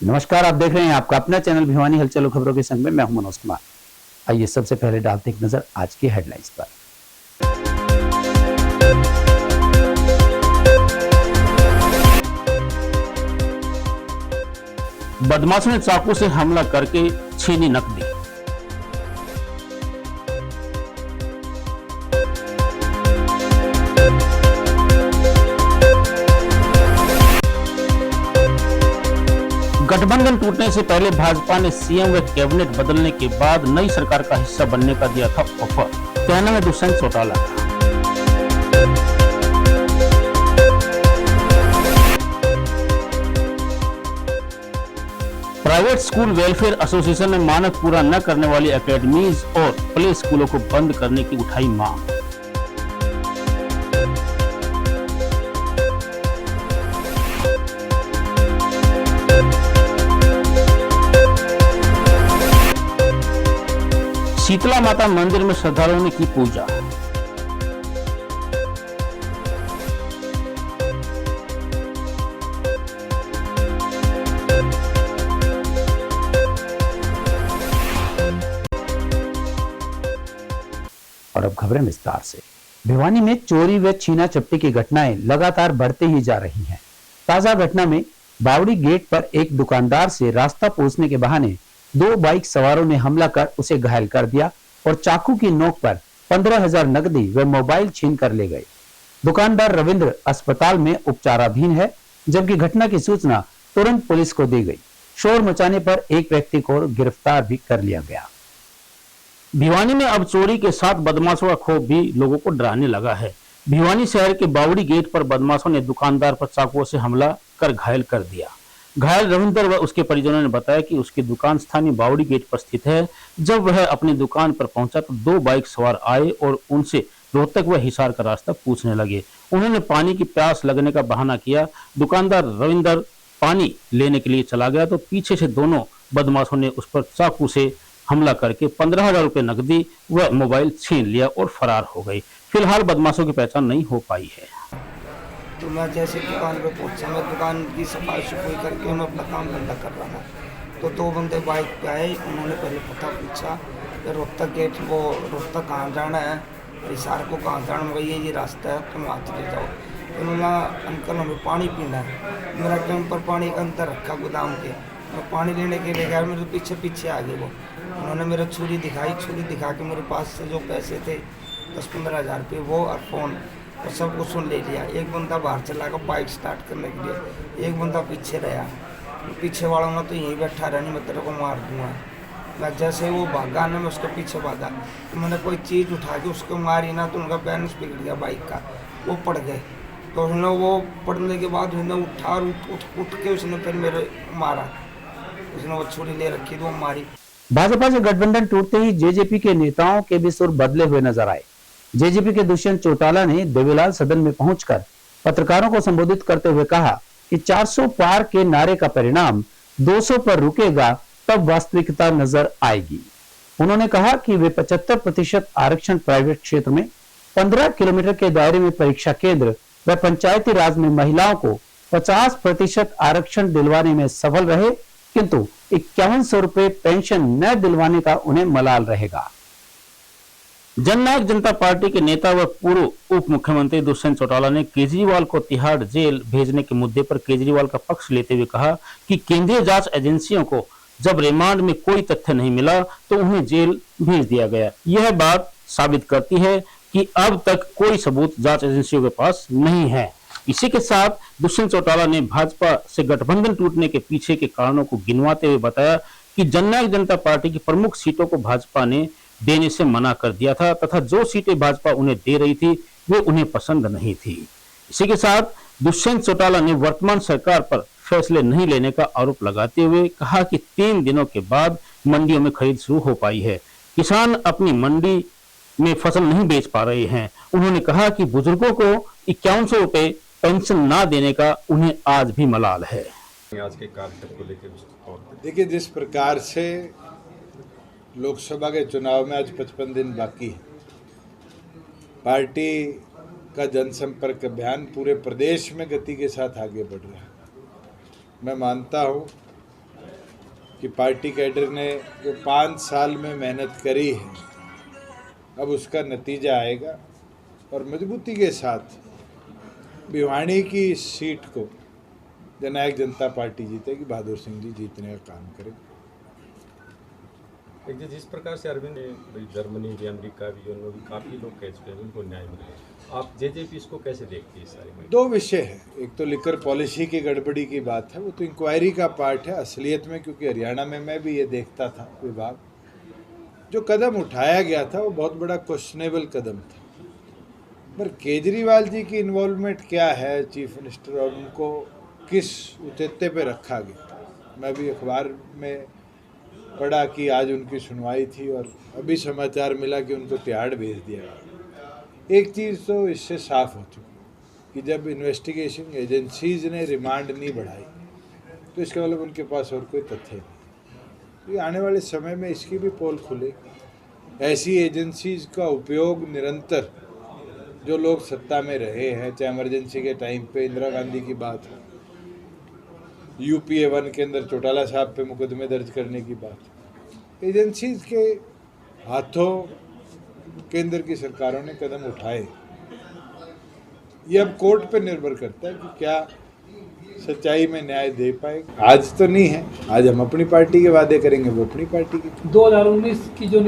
नमस्कार, आप देख रहे हैं आपका अपना चैनल भिवानी हलचल खबरों के संग में मैं हूं मनोज कुमार। आइए सबसे पहले डालते एक नजर आज की हेडलाइंस पर। बदमाशों ने चाकू से हमला करके छीनी नकदी। गठबंधन टूटने से पहले भाजपा ने सीएम व कैबिनेट बदलने के बाद नई सरकार का हिस्सा बनने का दिया था ऑफर। कहना है दुष्यंत चौटाला का। प्राइवेट स्कूल वेलफेयर एसोसिएशन ने मानक पूरा न करने वाली एकेडमीज और प्ले स्कूलों को बंद करने की उठाई मांग। शीतला माता मंदिर में श्रद्धालुओं ने की पूजा। और अब खबरें विस्तार से। भिवानी में चोरी व छीना झपटी की घटनाएं लगातार बढ़ते ही जा रही हैं। ताजा घटना में बावड़ी गेट पर एक दुकानदार से रास्ता पूछने के बहाने 2 बाइक सवारों ने हमला कर उसे घायल कर दिया और चाकू की नोक पर 15,000 नकदी व मोबाइल छीन कर ले गए। दुकानदार रविंद्र अस्पताल में उपचाराधीन है, जबकि घटना की सूचना तुरंत पुलिस को दी गई। शोर मचाने पर एक व्यक्ति को गिरफ्तार भी कर लिया गया। भिवानी में अब चोरी के साथ बदमाशों का खौफ भी लोगों को डराने लगा है। भिवानी शहर के बावड़ी गेट पर बदमाशों ने दुकानदार पर चाकुओं से हमला कर घायल कर दिया। घायल रविंदर व उसके परिजनों ने बताया कि उसकी दुकान स्थानीय बावड़ी गेट पर स्थित है। जब वह अपनी दुकान पर पहुंचा तो 2 बाइक सवार आए और उनसे रोहतक व हिसार का रास्ता पूछने लगे। उन्होंने पानी की प्यास लगने का बहाना किया। दुकानदार रविंदर पानी लेने के लिए चला गया तो पीछे से दोनों बदमाशों ने उस पर चाकू से हमला करके 15,000 रुपये नकदी व मोबाइल छीन लिया और फरार हो गई। फिलहाल बदमाशों की पहचान नहीं हो पाई है। तो मैं जैसे दुकान पे पहुंचा, मैं दुकान की सफाई सफाई करके मैं अपना काम धंधा कर रहा था, तो 2 बंदे बाइक पे आए। उन्होंने पहले पता पूछा कि रोहतक गेट वो रोहतक कहाँ जाना है, हिसार को कहाँ जाना है, ये रास्ता है, तुम वहाँ चले जाओ। उन्होंने अंकल हमें पानी पीना है। मेरा टेम्पर पानी का अंदर रखा गोदाम के, मैं पानी लेने के लिए गया, मेरे पीछे पीछे आ गए वो। उन्होंने मेरे छुरी दिखा के मेरे पास से जो पैसे थे 10-15 हज़ार रुपये वो और फ़ोन और सब कुछ सुन ले लिया। एक बंदा बाहर चला गया बाइक स्टार्ट करने के लिए, एक बंदा पीछे रहा। पीछे वाला ना तो यहीं बैठा रहा, नहीं मैं तेरे को मार दूंगा। मैं जैसे वो भागा ना, मैं उसके पीछे भागा तो मैंने कोई चीज़ उठा के उसको मारी ना, तो उनका बैलेंस बिगड़ गया बाइक का, वो पड़ गए। तो उसने वो पड़ने के बाद उसने उठा और उठ के उसने फिर मेरे मारा। उसने वो छुरी ले रखी तो वो मारी। भाजपा से गठबंधन टूटते ही जेजेपी के नेताओं के भी सुर बदले हुए नजर आए। जेजेपी के दुष्यंत चौटाला ने देवीलाल सदन में पहुंचकर पत्रकारों को संबोधित करते हुए कहा कि 400 पार के नारे का परिणाम 200 पर रुकेगा, तब वास्तविकता नजर आएगी। उन्होंने कहा कि वे 75% आरक्षण प्राइवेट क्षेत्र में, 15 किलोमीटर के दायरे में परीक्षा केंद्र व पंचायती राज में महिलाओं को 50% आरक्षण दिलवाने में सफल रहे, किंतु 5100 रुपये पेंशन न दिलवाने का उन्हें मलाल रहेगा। जननायक जनता पार्टी के नेता व पूर्व उप मुख्यमंत्री दुष्यंत चौटाला ने केजरीवाल को तिहाड़ जेल भेजने के मुद्दे पर केजरीवाल का पक्ष लेते हुए कहा कि केंद्रीय जांच एजेंसियों को जब रिमांड में कोई तथ्य नहीं मिला तो उन्हें जेल भेज दिया गया। यह बात साबित करती है कि अब तक कोई सबूत जांच एजेंसियों के पास नहीं है। इसी के साथ दुष्यंत चौटाला ने भाजपा से गठबंधन टूटने के पीछे के कारणों को गिनवाते हुए बताया कि जननायक जनता पार्टी की प्रमुख सीटों को भाजपा ने देने से मना कर दिया था तथा जो सीटें भाजपा उन्हें दे रही थी वे उन्हें पसंद नहीं थी। इसी के साथ दुष्यंत चौटाला ने वर्तमान सरकार पर फैसले नहीं लेने का आरोप लगाते हुए कहा कि 3 दिनों के बाद मंडियों में खरीद शुरू हो पाई है। किसान अपनी मंडी में फसल नहीं बेच पा रहे हैं। उन्होंने कहा कि बुजुर्गों को 5100 रुपये पेंशन ना देने का उन्हें आज भी मलाल है। आज के कार्यक्रम को लेकर देखिए, जिस प्रकार से लोकसभा के चुनाव में आज 55 दिन बाकी है, पार्टी का जनसंपर्क अभियान पूरे प्रदेश में गति के साथ आगे बढ़ रहा है। मैं मानता हूँ कि पार्टी कैडर ने जो 5 साल में मेहनत करी है अब उसका नतीजा आएगा और मजबूती के साथ भिवाड़ी की इस सीट को जननायक जनता पार्टी जीतेगी, बहादुर सिंह जी जीतने का काम करेंगे। एक जिस प्रकार से अरविंद ने जर्मनी भी, अमेरिका भी, उनमें भी काफ़ी लोग कह चुके हैं, उनको न्याय मिले। आप जेजेपी इसको कैसे देखती है इस सारी में? 2 विषय है, एक तो लिकर पॉलिसी की गड़बड़ी की बात है, वो तो इंक्वायरी का पार्ट है असलियत में, क्योंकि हरियाणा में मैं भी ये देखता था विभाग जो कदम उठाया गया था वो बहुत बड़ा क्वेश्चनेबल कदम था। पर केजरीवाल जी की इन्वॉल्वमेंट क्या है चीफ मिनिस्टर, और उनको किस उतेते पे रखा गया। मैं भी अखबार में पढ़ा कि आज उनकी सुनवाई थी और अभी समाचार मिला कि उनको तिहाड़ भेज दिया गया। एक चीज़ तो इससे साफ हो चुकी कि जब इन्वेस्टिगेशन एजेंसीज ने रिमांड नहीं बढ़ाई तो इसका मतलब उनके पास और कोई तथ्य नहीं। तो आने वाले समय में इसकी भी पोल खुलेगी। ऐसी एजेंसीज का उपयोग निरंतर जो लोग सत्ता में रहे हैं, चाहे इमरजेंसी के टाइम पे इंदिरा गांधी की बात है, UPA 1 के अंदर चौटाला साहब पे मुकदमे दर्ज करने की बात, एजेंसीज के हाथों केंद्र की सरकारों ने कदम उठाए। ये अब कोर्ट पे निर्भर करता है कि क्या सच्चाई में न्याय दे पाएगी। आज तो नहीं है, आज हम अपनी पार्टी के वादे करेंगे, वो अपनी पार्टी के। 2019 की जो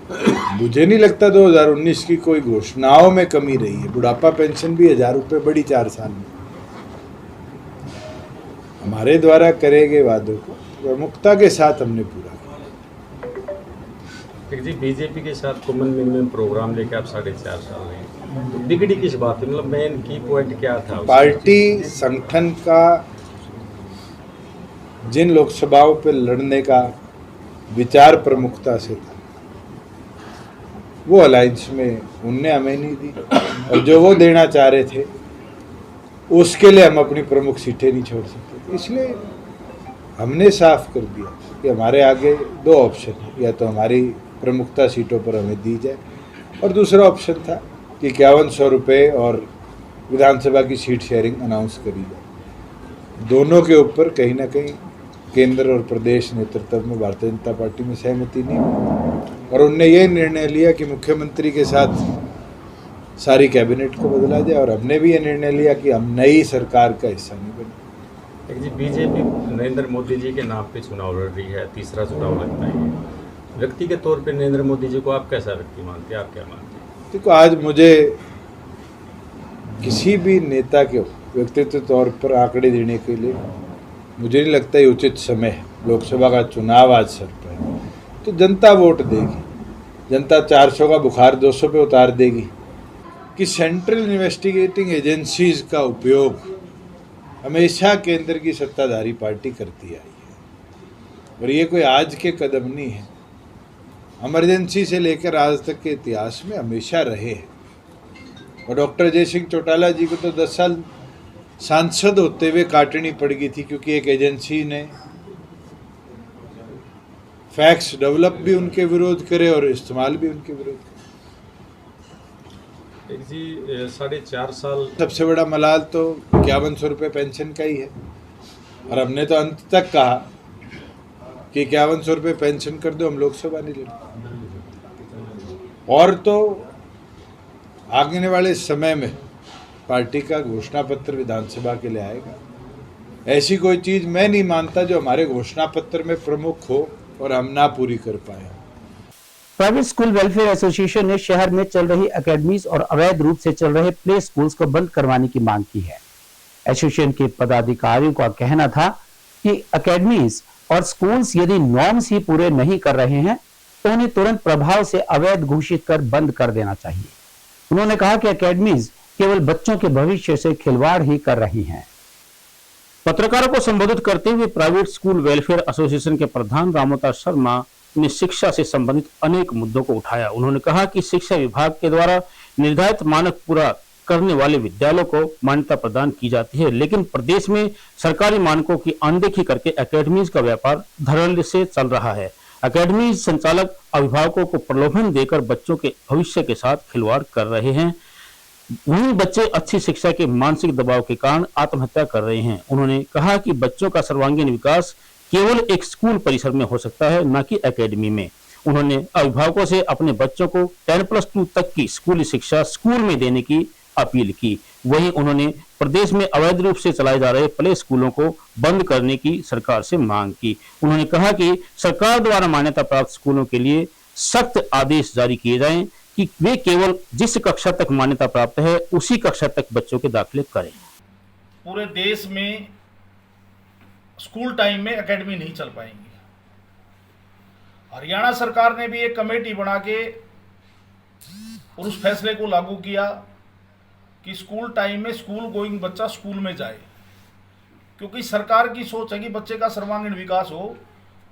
मुझे नहीं लगता 2019 की कोई घोषणाओं में कमी रही है। बुढ़ापा पेंशन भी 1000 रुपये बढ़ी 4 साल में। हमारे द्वारा करे गए वादों को प्रमुखता के साथ हमने पूरा किया। जी बीजेपी के साथ कॉमन मिनिमम प्रोग्राम लेके आप 4.5 साल रहे, तो बिगड़ी किस बात है? मतलब मेन की पॉइंट क्या था? पार्टी संगठन का जिन लोकसभाओं पे लड़ने का विचार प्रमुखता से था वो अलायंस में उनने हमें नहीं दी, और जो वो देना चाह रहे थे उसके लिए हम अपनी प्रमुख सीटें नहीं छोड़ सकते। इसलिए हमने साफ कर दिया कि हमारे आगे 2 ऑप्शन है, या तो हमारी प्रमुखता सीटों पर हमें दी जाए, और दूसरा ऑप्शन था कि 5100 रुपये और विधानसभा की सीट शेयरिंग अनाउंस करी जाए। दोनों के ऊपर कहीं ना कहीं केंद्र और प्रदेश नेतृत्व में भारतीय जनता पार्टी में सहमति नहीं हुई, और उनने ये निर्णय लिया कि मुख्यमंत्री के साथ सारी कैबिनेट को बदला जाए, और हमने भी ये निर्णय लिया कि हम नई सरकार का हिस्सा नहीं बने। जी बीजेपी नरेंद्र मोदी जी के नाम पे चुनाव लड़ रही है, तीसरा चुनाव लगता है। व्यक्ति के तौर पे नरेंद्र मोदी जी को आप कैसा व्यक्ति मानते हैं, आप क्या मानते हैं? देखो, आज मुझे किसी भी नेता के व्यक्तित्व तौर पर आंकड़े देने के लिए मुझे नहीं लगता ये उचित समय है। लोकसभा का चुनाव आज सर पर है, तो जनता वोट देगी। जनता 400 का बुखार 200 पे उतार देगी कि सेंट्रल इन्वेस्टिगेटिंग एजेंसीज का उपयोग हमेशा केंद्र की सत्ताधारी पार्टी करती आई है, और ये कोई आज के कदम नहीं है। इमरजेंसी से लेकर आज तक के इतिहास में हमेशा रहे हैं। और डॉक्टर अजय सिंह चौटाला जी को तो 10 साल सांसद होते हुए काटनी पड़ गई थी, क्योंकि एक एजेंसी ने फैक्ट्स डेवलप भी उनके विरोध करे और इस्तेमाल भी उनके विरोध करे। एक जी 4.5 साल सबसे बड़ा मलाल तो 5100 रुपये पेंशन का ही है, और हमने तो अंत तक कहा कि 5100 रुपये पेंशन कर दो, हम लोकसभा नहीं लड़ेंगे। और तो आने वाले समय में पार्टी का घोषणा पत्र विधानसभा के लिए आएगा। ऐसी कोई चीज़ मैं नहीं मानता जो हमारे घोषणा पत्र में प्रमुख हो और हम ना पूरी कर पाए। प्राइवेट स्कूल वेलफेयर एसोसिएशन ने शहर में चल रही एकेडमीज और अवैध रूप से चल रहे प्ले स्कूल्स को बंद करवाने की मांग की है। एसोसिएशन के पदाधिकारियों का कहना था कि एकेडमीज और स्कूल्स यदि नॉर्म्स ही पूरे नहीं कर रहे हैं तो उन्हें तुरंत प्रभाव से अवैध घोषित कर बंद कर देना चाहिए। उन्होंने कहा कि एकेडमीज केवल बच्चों के भविष्य से खिलवाड़ ही कर रही हैं। पत्रकारों को संबोधित करते हुए प्राइवेट स्कूल वेलफेयर एसोसिएशन के प्रधान रामोता शर्मा ने शिक्षा से संबंधित अनेक मुद्दों को उठाया। उन्होंने कहा कि शिक्षा विभाग के द्वारा निर्धारित मानक पूरा करने वाले विद्यालयों को मान्यता प्रदान की जाती है, लेकिन प्रदेश में सरकारी मानकों की अनदेखी करके एकेडमीज का व्यापार धड़ल्ले से चल रहा है। एकेडमी संचालक अभिभावकों को प्रलोभन देकर बच्चों के भविष्य के साथ खिलवाड़ कर रहे हैं। वहीं बच्चे अच्छी शिक्षा के मानसिक दबाव के कारण आत्महत्या कर रहे हैं। उन्होंने कहा कि बच्चों का सर्वांगीण विकास केवल एक स्कूल परिसर में हो सकता है, न कि एकेडमी में। उन्होंने अभिभावकों से अपने बच्चों को 10+2 तक की स्कूली शिक्षा स्कूल में देने की अपील की। वहीं उन्होंने प्रदेश में अवैध रूप से चलाए जा रहे प्ले स्कूलों को बंद करने की सरकार से मांग की। उन्होंने कहा कि सरकार द्वारा मान्यता प्राप्त स्कूलों के लिए सख्त आदेश जारी किए जाएं कि वे केवल जिस कक्षा तक मान्यता प्राप्त है उसी कक्षा तक बच्चों के दाखिले करें। पूरे देश में स्कूल टाइम में एकेडमी नहीं चल पाएंगी। हरियाणा सरकार ने भी एक कमेटी बना के और उस फैसले को लागू किया कि स्कूल टाइम में स्कूल गोइंग बच्चा स्कूल में जाए, क्योंकि सरकार की सोच है कि बच्चे का सर्वांगीण विकास हो,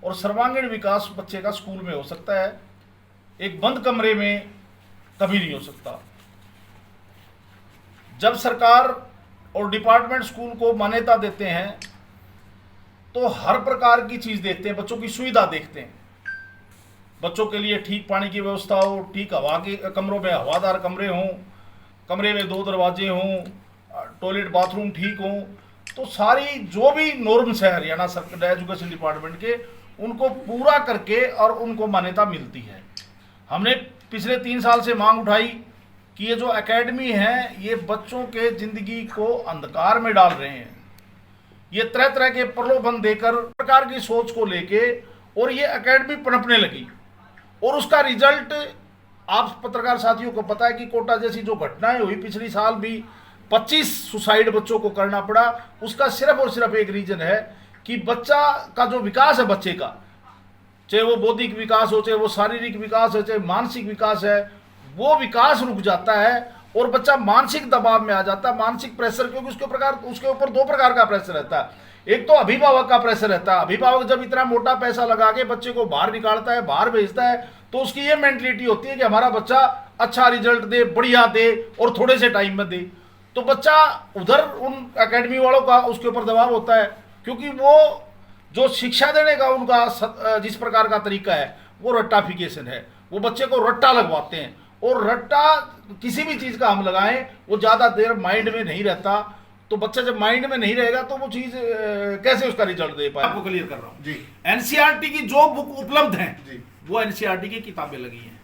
और सर्वांगीण विकास बच्चे का स्कूल में हो सकता है, एक बंद कमरे में कभी नहीं हो सकता। जब सरकार और डिपार्टमेंट स्कूल को मान्यता देते हैं तो हर प्रकार की चीज देखते हैं, बच्चों की सुविधा देखते हैं, बच्चों के लिए ठीक पानी की व्यवस्था हो, ठीक हवा के कमरों में हवादार कमरे हों, कमरे में 2 दरवाजे हों, टॉयलेट बाथरूम ठीक हों, तो सारी जो भी नॉर्म्स है हरियाणा सरकार एजुकेशन डिपार्टमेंट के, उनको पूरा करके और उनको मान्यता मिलती है। हमने पिछले 3 साल से मांग उठाई कि ये जो एकेडमी है ये बच्चों के जिंदगी को अंधकार में डाल रहे हैं, ये तरह तरह के प्रलोभन देकर प्रकार की सोच को लेके, और ये एकेडमी पनपने लगी, और उसका रिजल्ट आप पत्रकार साथियों को पता है कि कोटा जैसी जो घटनाएं हुई पिछली साल भी 25 सुसाइड बच्चों को करना पड़ा। उसका सिर्फ और सिर्फ एक रीजन है कि बच्चा का जो विकास है बच्चे का, चाहे वो बौद्धिक विकास हो, चाहे वो शारीरिक विकास है, चाहे मानसिक विकास है, वो विकास रुक जाता है और बच्चा मानसिक दबाव में आ जाता है, मानसिक प्रेशर, क्योंकि उसके ऊपर 2 प्रकार का प्रेशर रहता है। एक तो अभिभावक का प्रेशर रहता है, अभिभावक जब इतना मोटा पैसा लगा के बच्चे को बाहर निकालता है, बाहर भेजता है, तो उसकी ये मेंटलिटी होती है कि हमारा बच्चा अच्छा रिजल्ट दे, बढ़िया दे और थोड़े से टाइम में दे। तो बच्चा उधर उन एकेडमी वालों का उसके ऊपर दबाव होता है, क्योंकि वो जो शिक्षा देने का उनका जिस प्रकार का तरीका है वो रट्टाफिकेशन है, वो बच्चे को रट्टा लगवाते हैं, और रट्टा किसी भी चीज का हम लगाएं वो ज्यादा देर माइंड में नहीं रहता, तो बच्चा जब माइंड में नहीं रहेगा तो वो चीज कैसे उसका रिजल्ट दे पाए। आपको क्लियर कर रहा हूं जी, एनसीईआरटी की जो बुक उपलब्ध हैं वो एनसीईआरटी की किताबें लगी हैं।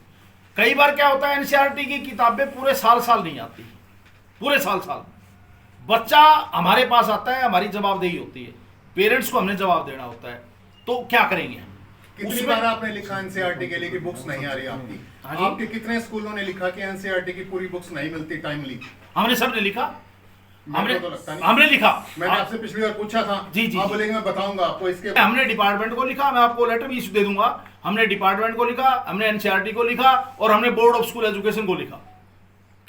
कई बार क्या होता है, एनसीईआरटी की किताबें पूरे साल नहीं आती, पूरे साल बच्चा हमारे पास आता है, हमारी जवाबदेही होती है, पेरेंट्स को हमने जवाब देना होता है, तो क्या करेंगे? कितनी बार आपने लिखा एनसीईआरटी के लिए कि बुक्स नहीं आ रही आपकी? आपके कितने स्कूलों ने लिखा कि एनसीईआरटी की पूरी बुक्स नहीं मिलती टाइमली? हमने सबने लिखा, हमने लिखा। मैंने आपसे पिछली बार पूछा था, जी आप बोलेंगे मैं बताऊंगा आपको। इसके हमने डिपार्टमेंट को लिखा, मैं आपको लेटर भी इशू दे दूंगा। हमने डिपार्टमेंट को लिखा, हमने एनसीईआरटी को लिखा, और हमने बोर्ड ऑफ स्कूल एजुकेशन को लिखा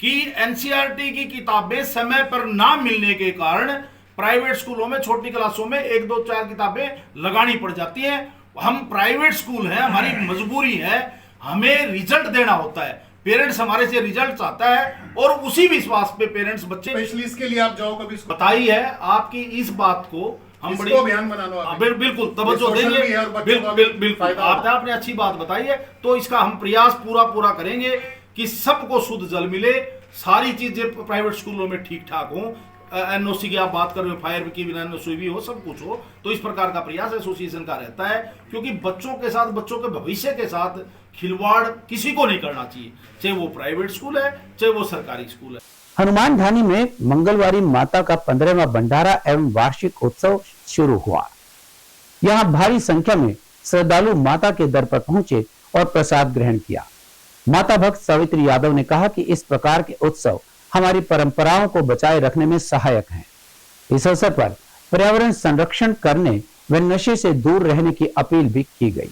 कि एनसीईआरटी की किताबें समय पर ना मिलने के कारण प्राइवेट स्कूलों में छोटी क्लासों में 1, 2, 4 किताबें लगानी पड़ जाती हैं। हम प्राइवेट स्कूल है, हमारी मजबूरी है, हमें रिजल्ट देना होता है, पेरेंट्स हमारे से रिजल्ट चाहता है, और उसी विश्वास पे पेरेंट्स बच्चे स्पेशलिस्ट के लिए आप जाओ कभी? बताई है आपकी इस बात को हम बड़ी अभियान बनाना, बिल्कुल तवज्जो देंगे, बिल्कुल आपने अच्छी बात बताई है, तो इसका हम प्रयास पूरा करेंगे कि सबको शुद्ध जल मिले, सारी चीजें प्राइवेट स्कूलों में ठीक ठाक हो, एनओसी की आप बात कर रहे हो, फायर की बिना एनओसी भी हो, सब कुछ हो, तो इस प्रकार का प्रयास एसोसिएशन का रहता है, क्योंकि बच्चों के साथ, बच्चों के भविष्य के साथ खिलवाड़ किसी को नहीं करना चाहिए, चाहे वो प्राइवेट स्कूल है चाहे वो सरकारी स्कूल है। हनुमान ढानी में मंगलवारी माता का 15वां भंडारा एवं वार्षिक उत्सव शुरू हुआ। यहाँ भारी संख्या में श्रद्धालु माता के दर पर पहुंचे और प्रसाद ग्रहण किया। माता भक्त सावित्री यादव ने कहा कि इस प्रकार के उत्सव हमारी परंपराओं को बचाए रखने में सहायक हैं। इस अवसर पर पर्यावरण संरक्षण करने व नशे से दूर रहने की अपील भी की गई।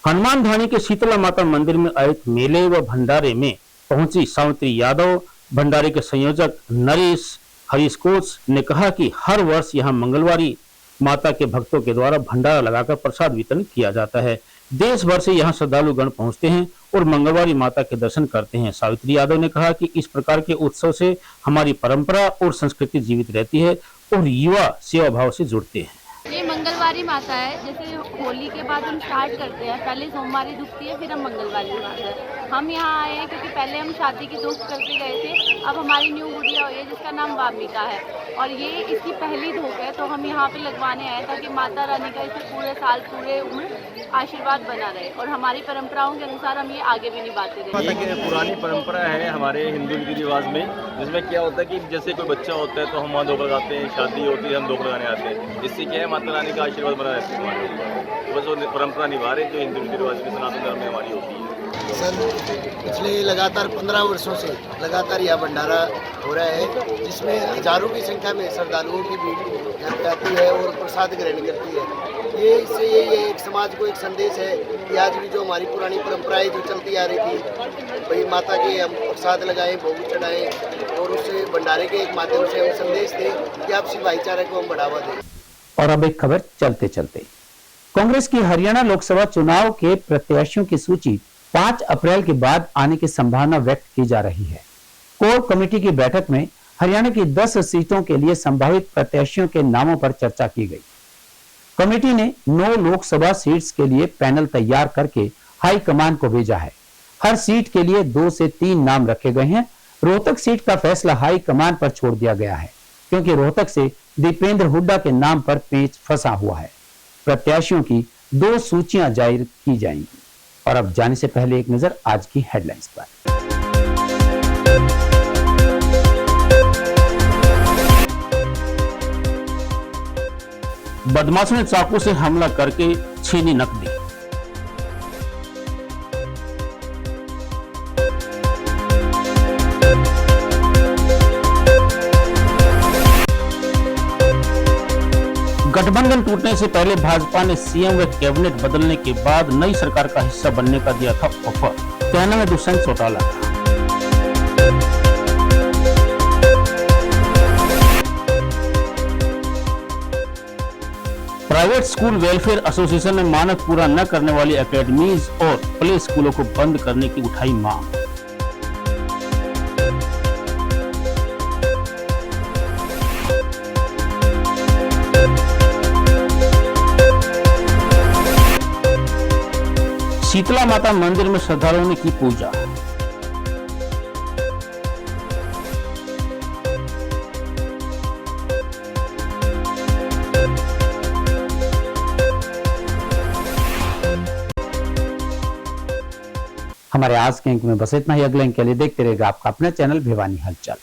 हनुमान ढाणी के शीतला माता मंदिर में आयोजित मेले व भंडारे में पहुंची सावित्री यादव, भंडारे के संयोजक नरेश हरिशकोच ने कहा कि हर वर्ष यहां मंगलवारी माता के भक्तों के द्वारा भंडारा लगाकर प्रसाद वितरण किया जाता है। देश भर से यहाँ श्रद्धालुगण पहुंचते हैं और मंगलवारी माता के दर्शन करते हैं। सावित्री यादव ने कहा कि इस प्रकार के उत्सव से हमारी परंपरा और संस्कृति जीवित रहती है और युवा सेवा भाव से जुड़ते हैं। ये मंगलवारी माता है। जैसे होली के बाद हम स्टार्ट करते हैं, पहले सोमवारी दुखती है, फिर हम मंगलवारी माता है। हम यहाँ आए हैं क्योंकि पहले हम शादी की धूप करके गए थे। अब हमारी न्यू गुड़िया हुई है जिसका नाम वामिका है और ये इसकी पहली धूप है, तो हम यहाँ पे लगवाने आए ताकि माता रानी का इसे पूरे साल पूरे उम्र आशीर्वाद बना रहे और हमारी परंपराओं के अनुसार हम ये आगे भी निभाते रहे। ये एक पुरानी परंपरा है हमारे हिंदू रीति रिवाज में, जिसमें क्या होता है कि जैसे कोई बच्चा होता है तो हम वहाँ धोखा लगाते हैं, शादी होती है हम धोखा लगाने आते हैं। इससे क्या है माता रानी का आशीर्वाद बना रहता है हमारे ऊपर। तो बस वो परंपरा निभा रहे जो हिंदू रीति रिवाज में सनातन धर्म में हमारी होती है। सर पिछले लगातार 15 वर्षों से लगातार यह भंडारा हो रहा है, जिसमें हजारों की संख्या में श्रद्धालुओं की भीड़ यहाँ आती है और प्रसाद ग्रहण करती है। ये इससे ये एक समाज को एक संदेश है कि आज भी जो हमारी पुरानी परंपराएं जो चलती आ रही थी, भाई माता के हम प्रसाद लगाएं, भोग चढ़ाएं और उससे भंडारे के एक माध्यम से हम संदेश दें कि आपसी भाईचारे को हम बढ़ावा दें। और अब एक खबर चलते चलते, कांग्रेस की हरियाणा लोकसभा चुनाव के प्रत्याशियों की सूची 5 अप्रैल के बाद आने की संभावना व्यक्त की जा रही है। कोर कमेटी की बैठक में हरियाणा की 10 सीटों के लिए संभावित प्रत्याशियों के नामों पर चर्चा की गई। कमेटी ने 9 लोकसभा सीट्स के लिए पैनल तैयार करके हाई कमान को भेजा है। हर सीट के लिए 2 से 3 नाम रखे गए हैं। रोहतक सीट का फैसला हाई कमान पर छोड़ दिया गया है, क्योंकि रोहतक से दीपेंद्र हुड्डा के नाम पर पेच फंसा हुआ है। प्रत्याशियों की 2 सूचियां जाहिर की जाएंगी। और अब जाने से पहले एक नजर आज की हेडलाइंस पर। बदमाशों ने चाकू से हमला करके छीनी नकदी। गठबंधन टूटने से पहले भाजपा ने सीएम व कैबिनेट बदलने के बाद नई सरकार का हिस्सा बनने का दिया था ऑफर। कहने में दुष्यंत चौटाला था। प्राइवेट स्कूल वेलफेयर एसोसिएशन ने मानक पूरा न करने वाली एकेडमीज और प्ले स्कूलों को बंद करने की उठाई मांग। शीतला माता मंदिर में श्रद्धालुओं ने की पूजा। हमारे आज के अंक में बस इतना ही। अगले अंक के लिए देखते रहेगा आपका अपना चैनल भिवानी हलचल।